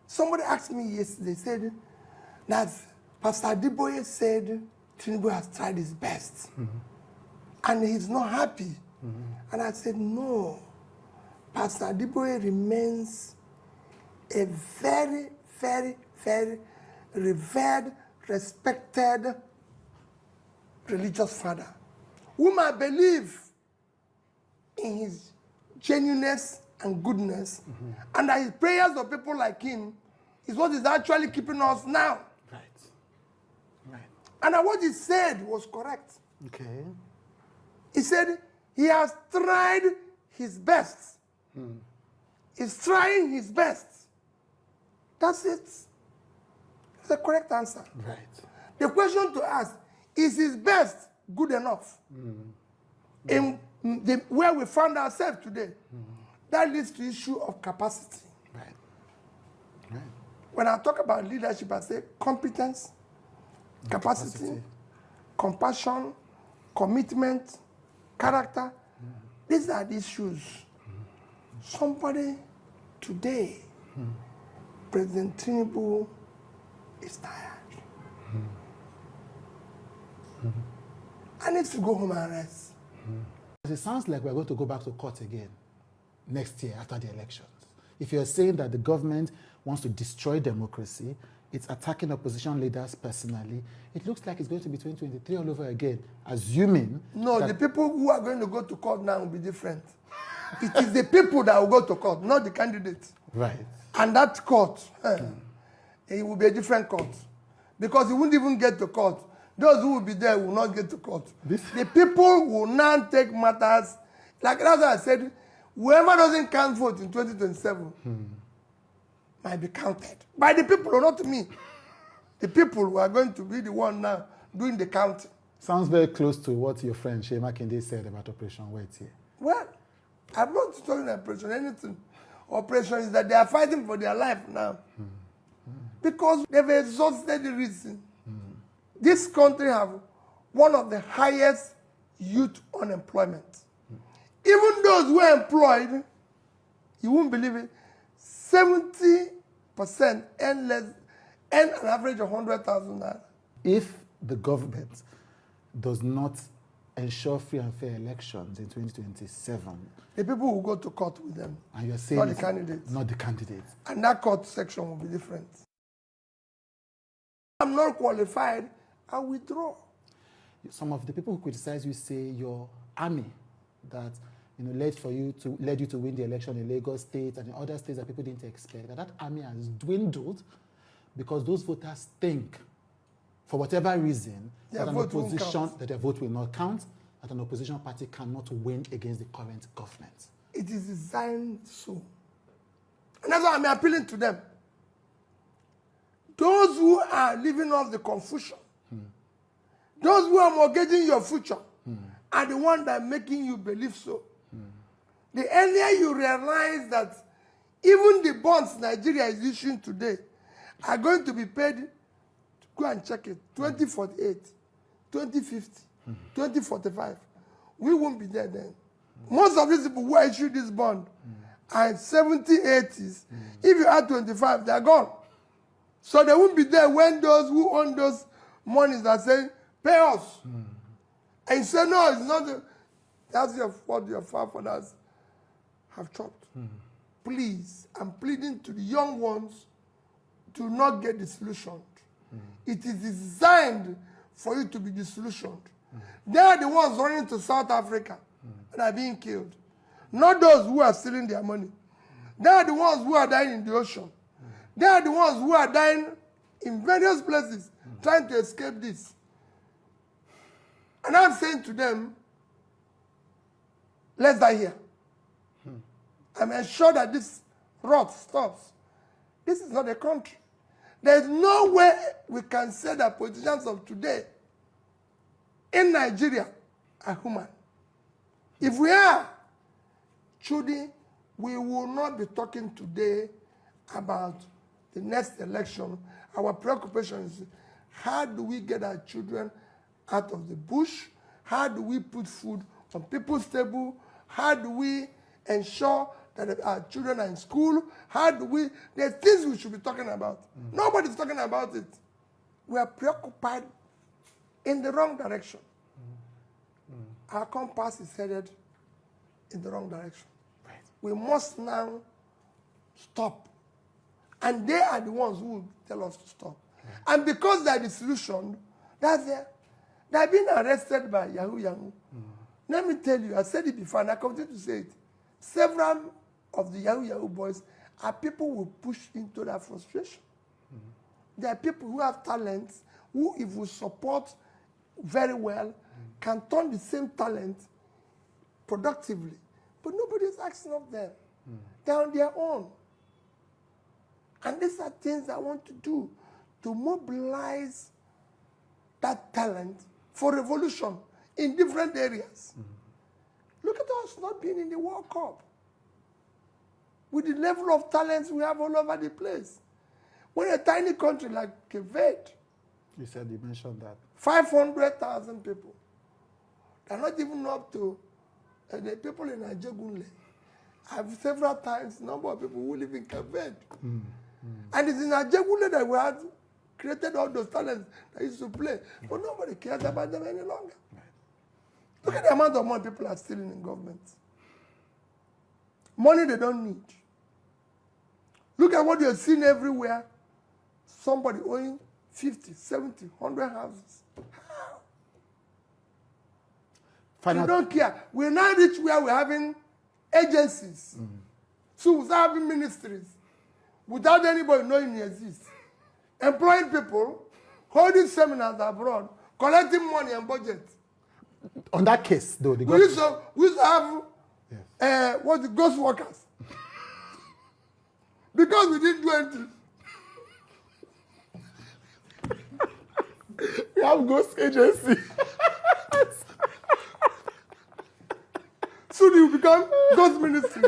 Somebody asked me yesterday, said that Pastor Adeboye said Tinubu has tried his best and he's not happy. And I said, no, Pastor Adeboye remains a very, very, very revered, respected religious father, whom I believe in his genuineness and goodness, and that his prayers of people like him is what is actually keeping us now. Right. Right. And that what he said was correct. Okay. He said he has tried his best. He's trying his best. That's it. It's the correct answer. Right. The question to ask, is his best good enough? In where we found ourselves today, that leads to the issue of capacity. Right. Right. When I talk about leadership, I say competence, capacity, compassion, commitment, character. These are the issues. Somebody today, President Tinubu is tired. I need to go home and rest. It sounds like we're going to go back to court again next year after the elections. If you're saying that the government wants to destroy democracy, it's attacking opposition leaders personally, it looks like it's going to be 2023 all over again, assuming... No, the people who are going to go to court now will be different. It is the people that will go to court, not the candidates. Right. And that court, it will be a different court. Because it won't even get to court. Those who will be there will not get to court. The people will now take matters. Like that's what I said, whoever doesn't count vote in 2027 might be counted. By the people, or not me. The people who are going to be the one now doing the counting. Sounds very close to what your friend Shema Kinde said about Operation Wait here. Well, I'm not talking operation, anything. Operation is that they are fighting for their life now. Because they've exhausted the reason. This country have one of the highest youth unemployment. Even those who are employed, you won't believe it, 70% earn an average of 100,000 naira. If the government does not ensure free and fair elections in 2027, the people will go to court with them. and you're saying not the candidates. Not the candidates. And that court section will be different. I'm not qualified, I withdraw. Some of the people who criticize you say your army that led you to win the election in Lagos State and in other states that people didn't expect, that army has dwindled because those voters think, for whatever reason, that their vote will not count, that an opposition party cannot win against the current government. It is designed so. And that's why I'm appealing to them. Those who are living off the confusion, those who are mortgaging your future, are the ones that are making you believe so. The earlier you realize that even the bonds Nigeria is issuing today are going to be paid, go and check it, 2048, 2050, 2045. We won't be there then. Most of these people who issue this bond are in 70s, 80s. If you add 25, they're gone. So they won't be there when those who own those monies are saying, pay us. And you say, no, it's not. That's what your forefathers have chopped. Please, I'm pleading to the young ones to not get disillusioned. It is designed for you to be disillusioned. They are the ones running to South Africa and are being killed. Not those who are stealing their money. They are the ones who are dying in the ocean. They are the ones who are dying in various places trying to escape this. And I'm saying to them, let's die here. I'm ensured that this rot stops. This is not a country. There's no way we can say that politicians of today in Nigeria are human. If we are, truly, we will not be talking today about the next election. Our preoccupation is how do we get our children out of the bush? How do we put food on people's table? How do we ensure that our children are in school. How do we, there's things we should be talking about. Nobody's talking about it. We are preoccupied in the wrong direction. Our compass is headed in the wrong direction. Right. We must now stop. And they are the ones who will tell us to stop. Right. And because they are disillusioned, that's there. They are being arrested by Yahoo. Let me tell you, I said it before and I continue to say it. Several of the Yahoo boys are people who push into that frustration. There are people who have talents, who if we support very well, can turn the same talent productively. But nobody is asking of them. They're on their own. And these are things I want to do to mobilize that talent for revolution in different areas. Look at us not being in the World Cup. With the level of talents we have all over the place. We're a tiny country like Cape Verde. You mentioned that. 500,000 people. They're not even up to the people in Ajegunle. I've several times number of people who live in Cape Verde. And it's in Ajegunle that we had created all those talents that used to play. But nobody cares about them any longer. Look at the amount of money people are stealing in government. Money they don't need. Look at what you're seeing everywhere. Somebody owing 50, 70, 100 houses. How? You don't care. We're now rich where we're having agencies. So we're having ministries without anybody knowing it exists. Employing people, holding seminars abroad, collecting money and budget. On that case, though, we used to have the ghost workers. Because we didn't do anything. We have ghost agency. Soon you become ghost ministry.